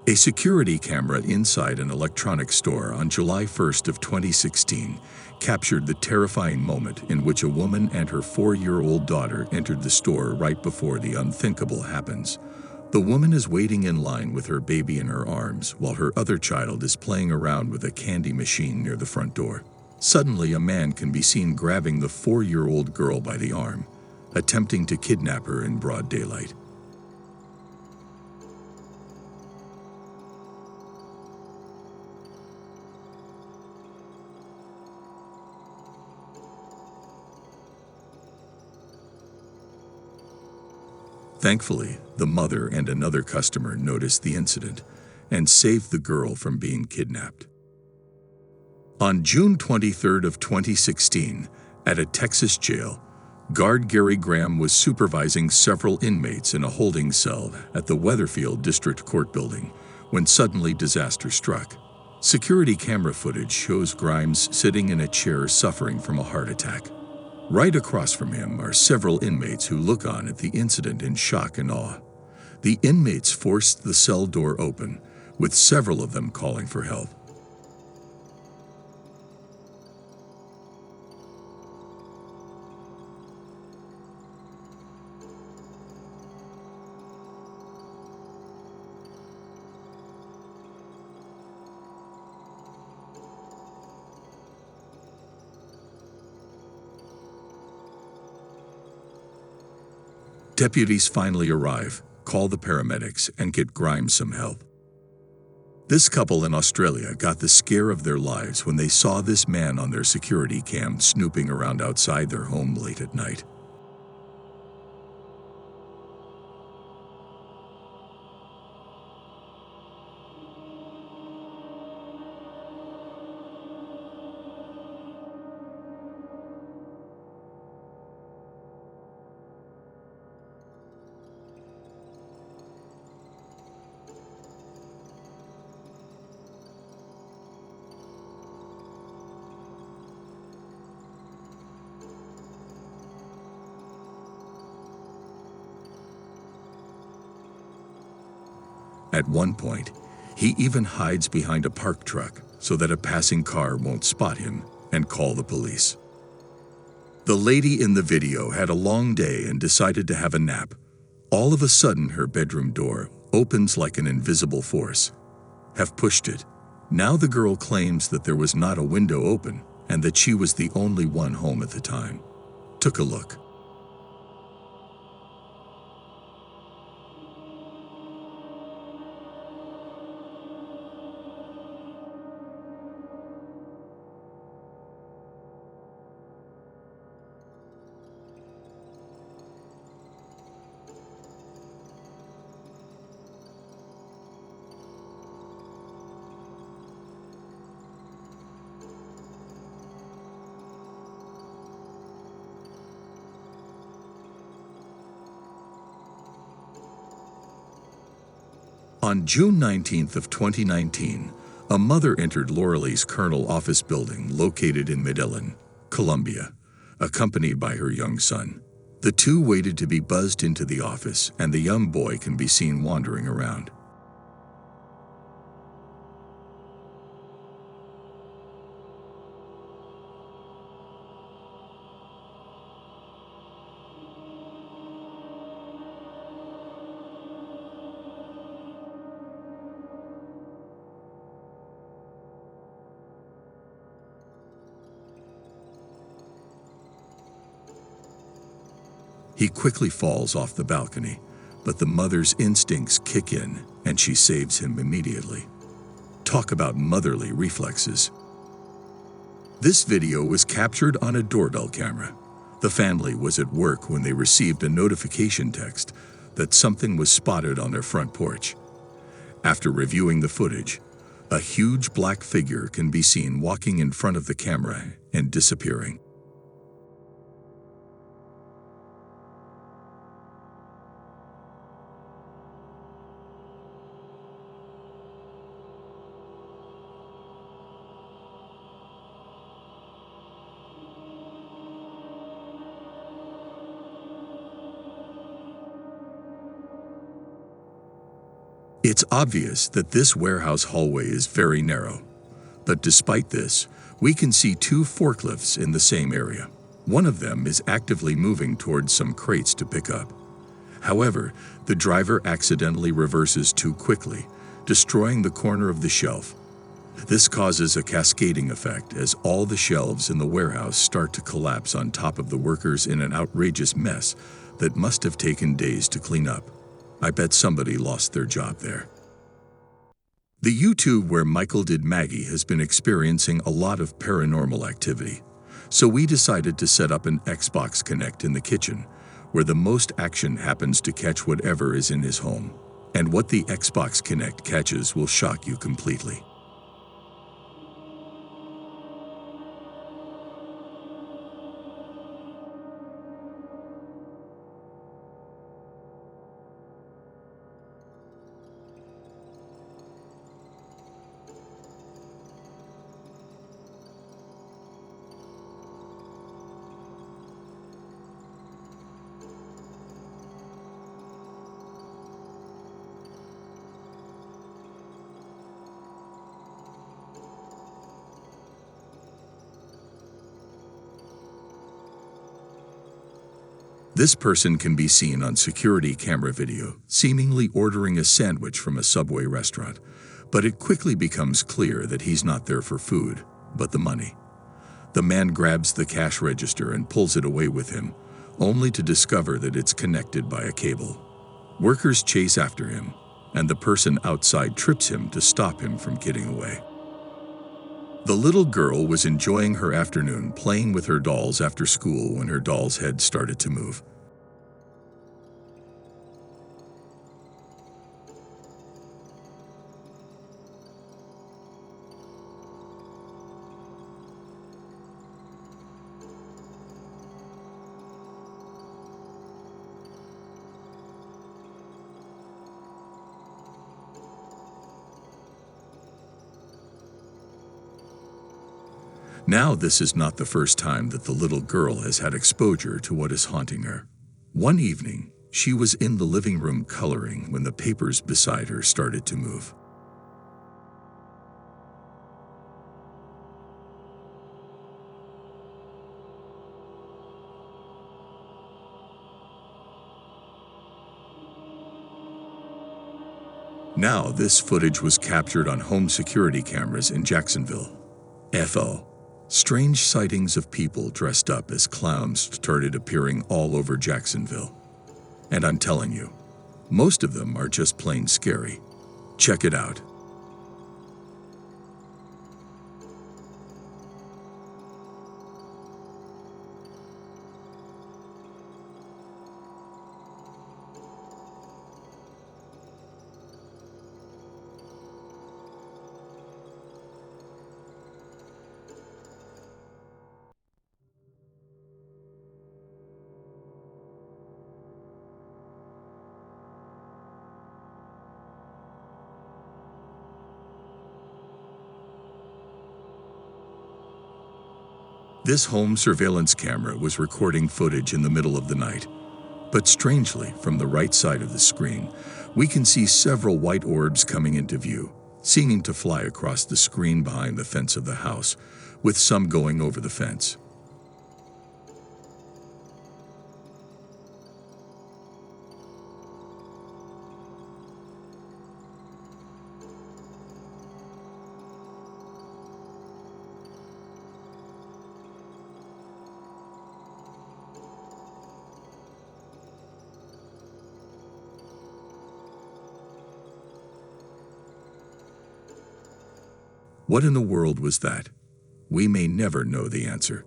A security camera inside an electronics store on July 1st of 2016 captured the terrifying moment in which a woman and her 4-year-old daughter entered the store right before the unthinkable happens. The woman is waiting in line with her baby in her arms while her other child is playing around with a candy machine near the front door. Suddenly, a man can be seen grabbing the 4-year-old girl by the arm, attempting to kidnap her in broad daylight. Thankfully, the mother and another customer noticed the incident and saved the girl from being kidnapped. On June 23rd of 2016, at a Texas jail, guard Gary Graham was supervising several inmates in a holding cell at the Weatherfield District Court building when suddenly disaster struck. Security camera footage shows Grimes sitting in a chair suffering from a heart attack. Right across from him are several inmates who look on at the incident in shock and awe. The inmates forced the cell door open, with several of them calling for help. Deputies finally arrive, call the paramedics, and get Grimes some help. This couple in Australia got the scare of their lives when they saw this man on their security cam snooping around outside their home late at night. At one point, he even hides behind a parked truck so that a passing car won't spot him and call the police. The lady in the video had a long day and decided to have a nap. All of a sudden, her bedroom door opens like an invisible force. Have pushed it. Now the girl claims that there was not a window open and that she was the only one home at the time. Took a look. On June 19th of 2019, a mother entered Lauralee's Colonel office building located in Medellin, Colombia, accompanied by her young son. The two waited to be buzzed into the office, and the young boy can be seen wandering around. He quickly falls off the balcony, but the mother's instincts kick in and she saves him immediately. Talk about motherly reflexes. This video was captured on a doorbell camera. The family was at work when they received a notification text that something was spotted on their front porch. After reviewing the footage, a huge black figure can be seen walking in front of the camera and disappearing. It's obvious that this warehouse hallway is very narrow, but despite this, we can see two forklifts in the same area. One of them is actively moving towards some crates to pick up. However, the driver accidentally reverses too quickly, destroying the corner of the shelf. This causes a cascading effect as all the shelves in the warehouse start to collapse on top of the workers in an outrageous mess that must have taken days to clean up. I bet somebody lost their job there. The YouTube where Michael did Maggie has been experiencing a lot of paranormal activity, so we decided to set up an Xbox Connect in the kitchen, where the most action happens to catch whatever is in his home. And what the Xbox Connect catches will shock you completely. This person can be seen on security camera video, seemingly ordering a sandwich from a Subway restaurant, but it quickly becomes clear that he's not there for food, but the money. The man grabs the cash register and pulls it away with him, only to discover that it's connected by a cable. Workers chase after him, and the person outside trips him to stop him from getting away. The little girl was enjoying her afternoon playing with her dolls after school when her doll's head started to move. Now, this is not the first time that the little girl has had exposure to what is haunting her. One evening, she was in the living room coloring when the papers beside her started to move. Now, this footage was captured on home security cameras in Jacksonville. FO. Strange sightings of people dressed up as clowns started appearing all over Jacksonville. And I'm telling you, most of them are just plain scary. Check it out. This home surveillance camera was recording footage in the middle of the night. But strangely, from the right side of the screen, we can see several white orbs coming into view, seeming to fly across the screen behind the fence of the house, with some going over the fence. What in the world was that? We may never know the answer.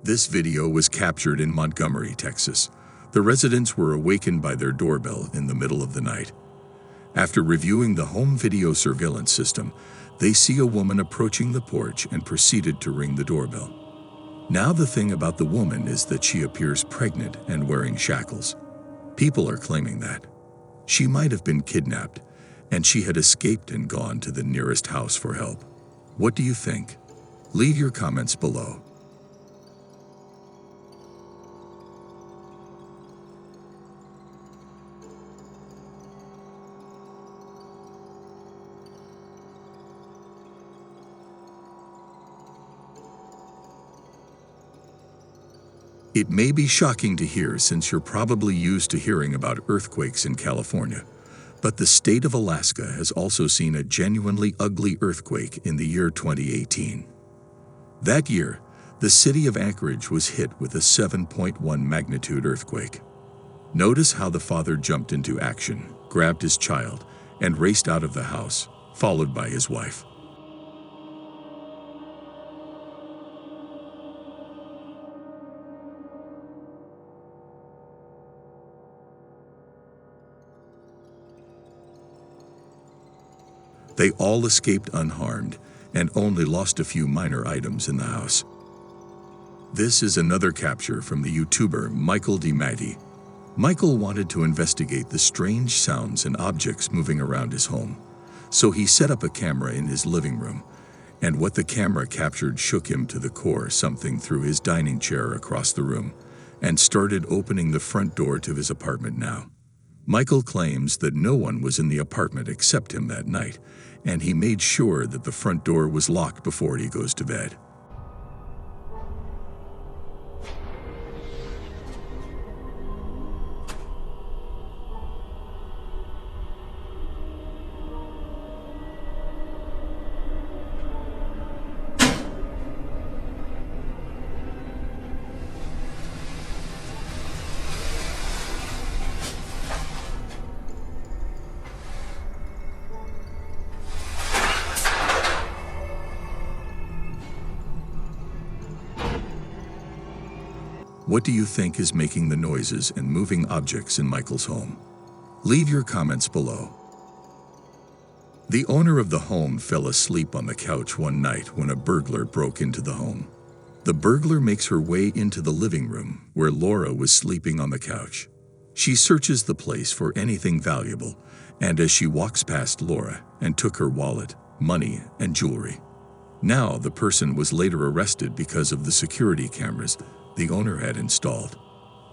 This video was captured in Montgomery, Texas. The residents were awakened by their doorbell in the middle of the night. After reviewing the home video surveillance system, they see a woman approaching the porch and proceeded to ring the doorbell. Now the thing about the woman is that she appears pregnant and wearing shackles. People are claiming that she might have been kidnapped, and she had escaped and gone to the nearest house for help. What do you think? Leave your comments below. It may be shocking to hear since you're probably used to hearing about earthquakes in California, but the state of Alaska has also seen a genuinely ugly earthquake in the year 2018. That year, the city of Anchorage was hit with a 7.1 magnitude earthquake. Notice how the father jumped into action, grabbed his child, and raced out of the house, followed by his wife. They all escaped unharmed and only lost a few minor items in the house. This is another capture from the YouTuber Michael DiMatti. Michael wanted to investigate the strange sounds and objects moving around his home, so he set up a camera in his living room, and what the camera captured shook him to the core, something through his dining chair across the room, and started opening the front door to his apartment now. Michael claims that no one was in the apartment except him that night, and he made sure that the front door was locked before he goes to bed. What do you think is making the noises and moving objects in Michael's home? Leave your comments below. The owner of the home fell asleep on the couch one night when a burglar broke into the home. The burglar makes her way into the living room where Laura was sleeping on the couch. She searches the place for anything valuable, and as she walks past Laura and took her wallet, money, and jewelry. Now the person was later arrested because of the security cameras the owner had installed.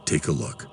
Take a look.